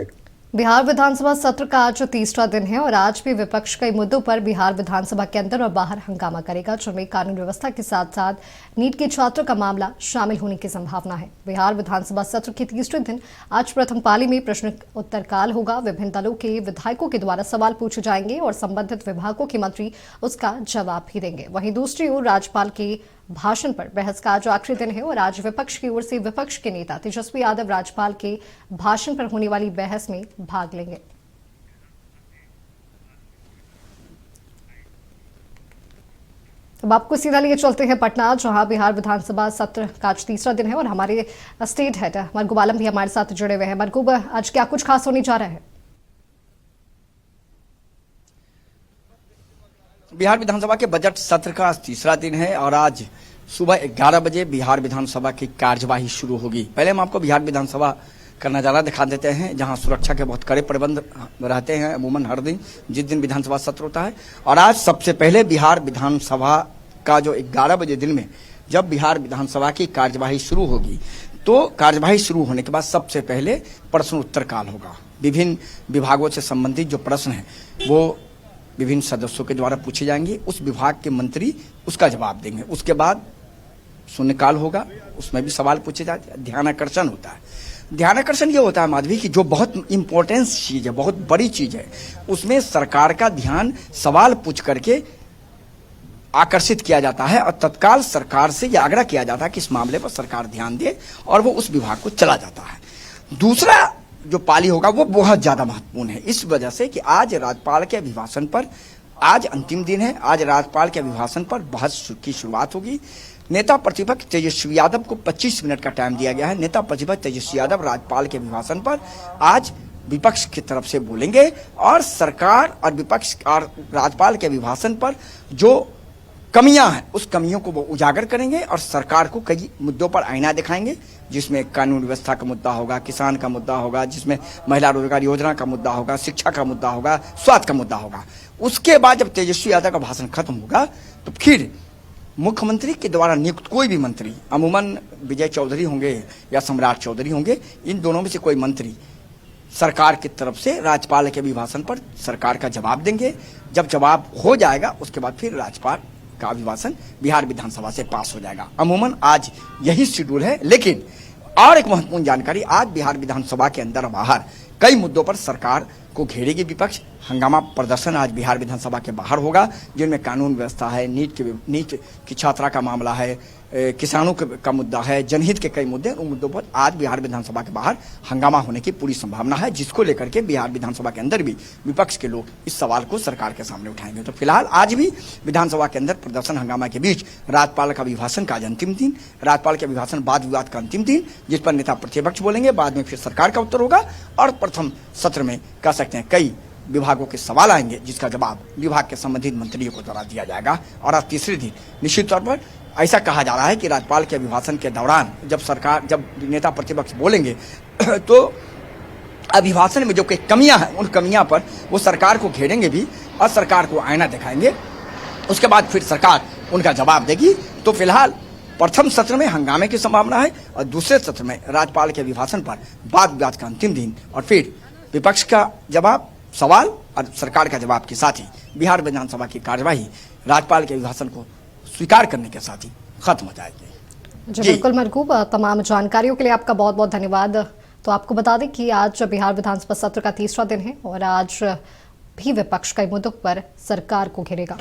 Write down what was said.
Contact. Bihar विधानसभा सत्र का आज तीसरा दिन है और आज भी विपक्ष कई मुद्दों पर बिहार विधानसभा के अंदर और बाहर हंगामा करेगा, जिनमें कानून व्यवस्था के साथ साथ नीट के छात्रों का मामला शामिल होने की संभावना है। बिहार विधानसभा सत्र के तीसरे दिन आज प्रथम पाली में प्रश्न उत्तर काल होगा। विभिन्न दलों के विधायकों के द्वारा सवाल पूछे जाएंगे और संबंधित विभागों के मंत्री उसका जवाब भी देंगे। वहीं दूसरी ओर राज्यपाल के भाषण पर बहस का आज आखिरी दिन है और आज विपक्ष की ओर से विपक्ष के नेता तेजस्वी यादव राज्यपाल के भाषण पर होने वाली बहस में भाग लेंगे। अब आपको सीधा लिए चलते हैं पटना, जहां बिहार विधानसभा सत्र का आज तीसरा दिन है और हमारे स्टेट हेड मरगूब आलम भी हमारे साथ जुड़े हुए हैं। मरगूब, आज क्या कुछ खास होने जा रहा है? बिहार विधानसभा के बजट सत्र का आज तीसरा दिन है और आज सुबह 11 बजे बिहार विधानसभा की कार्यवाही शुरू होगी। पहले हम आपको बिहार विधानसभा का नज़ारा दिखा देते हैं, जहां सुरक्षा के बहुत कड़े प्रबंध रहते हैं अमूमन हर दिन जिस दिन विधानसभा सत्र होता है। और आज सबसे पहले बिहार विधानसभा का जो 11 बजे दिन में जब बिहार विधानसभा की कार्यवाही शुरू होगी, तो कार्यवाही शुरू होने के बाद सबसे पहले प्रश्न उत्तर काल होगा। विभिन्न विभागों से संबंधित जो प्रश्न है वो विभिन्न सदस्यों के द्वारा पूछे जाएंगे, उस विभाग के मंत्री उसका जवाब देंगे। उसके बाद शून्यकाल होगा, उसमें भी सवाल पूछे जाते हैं। ध्यानाकर्षण होता है। ध्यानाकर्षण ये होता है माधवी की जो बहुत इंपॉर्टेंस चीज है, बहुत बड़ी चीज है, उसमें सरकार का ध्यान सवाल पूछ करके आकर्षित किया जाता है और तत्काल सरकार से यह आग्रह किया जाता है कि इस मामले पर सरकार ध्यान दे और वो उस विभाग को चला जाता है। दूसरा जो पाली होगा वो बहुत ज्यादा महत्वपूर्ण है, इस वजह से कि आज राज्यपाल के अभिभाषण पर, आज अंतिम दिन है, आज राज्यपाल के अभिभाषण पर बहस की शुरुआत होगी। नेता प्रतिपक्ष तेजस्वी यादव को 25 मिनट का टाइम दिया गया है। नेता प्रतिपक्ष तेजस्वी यादव राज्यपाल के अभिभाषण पर आज विपक्ष की तरफ से बोलेंगे और सरकार और विपक्ष और राज्यपाल के अभिभाषण पर जो कमियां हैं उस कमियों को वो उजागर करेंगे और सरकार को कई मुद्दों पर आईना दिखाएंगे, जिसमें कानून व्यवस्था का मुद्दा होगा, किसान का मुद्दा होगा, जिसमें महिला रोजगार योजना का मुद्दा होगा, शिक्षा का मुद्दा होगा, स्वास्थ्य का मुद्दा होगा। उसके बाद जब तेजस्वी यादव का भाषण खत्म होगा तो फिर मुख्यमंत्री के द्वारा नियुक्त कोई भी मंत्री, अमूमन विजय चौधरी होंगे या सम्राट चौधरी होंगे, इन दोनों में से कोई मंत्री सरकार की तरफ से राज्यपाल के अभिभाषण पर सरकार का जवाब देंगे। जब जवाब हो जाएगा उसके बाद फिर राज्यपाल का अभिभाषण बिहार विधानसभा से पास हो जाएगा। अमूमन आज यही शेड्यूल है। लेकिन और एक महत्वपूर्ण जानकारी, आज बिहार विधानसभा के अंदर और बाहर कई मुद्दों पर सरकार को घेरेगी विपक्ष। हंगामा प्रदर्शन आज बिहार विधानसभा के बाहर होगा, जिनमें कानून व्यवस्था है, नीट की छात्रा का मामला है, किसानों का मुद्दा है, जनहित के कई मुद्दे। उन मुद्दों पर आज बिहार विधानसभा के बाहर हंगामा होने की पूरी संभावना है, जिसको लेकर के बिहार विधानसभा के अंदर भी विपक्ष के लोग इस सवाल को सरकार के सामने उठाएंगे। तो फिलहाल आज भी विधानसभा के अंदर प्रदर्शन हंगामा के बीच राज्यपाल का अभिभाषण का आज अंतिम दिन, राज्यपाल के अभिभाषण वाद विवाद का अंतिम दिन, जिस पर नेता प्रतिपक्ष बोलेंगे, बाद में फिर सरकार का उत्तर होगा और प्रथम सत्र में कह सकते हैं कई विभागों के सवाल आएंगे, जिसका जवाब विभाग के संबंधित मंत्रियों को द्वारा दिया जाएगा। और आज तीसरे दिन निश्चित तौर पर ऐसा कहा जा रहा है कि राज्यपाल के अभिभाषण के दौरान जब नेता प्रतिपक्ष बोलेंगे तो अभिभाषण में जो कई कमियां हैं उन कमियां पर वो सरकार को घेरेंगे भी और सरकार को आईना दिखाएंगे। उसके बाद फिर सरकार उनका जवाब देगी। तो फिलहाल प्रथम सत्र में हंगामे की संभावना है और दूसरे सत्र में राज्यपाल के अभिभाषण पर वाद विवाद का अंतिम दिन और फिर विपक्ष का जवाब, सवाल और सरकार का जवाब के साथ ही बिहार विधानसभा की कार्यवाही राज्यपाल के अभिभाषण को स्वीकार करने के साथ ही खत्म हो जाएगी। जी बिल्कुल मरगूब, तमाम जानकारियों के लिए आपका बहुत बहुत धन्यवाद। तो आपको बता दें कि आज बिहार विधानसभा सत्र का तीसरा दिन है और आज भी विपक्ष कई मुद्दों पर सरकार को घेरेगा।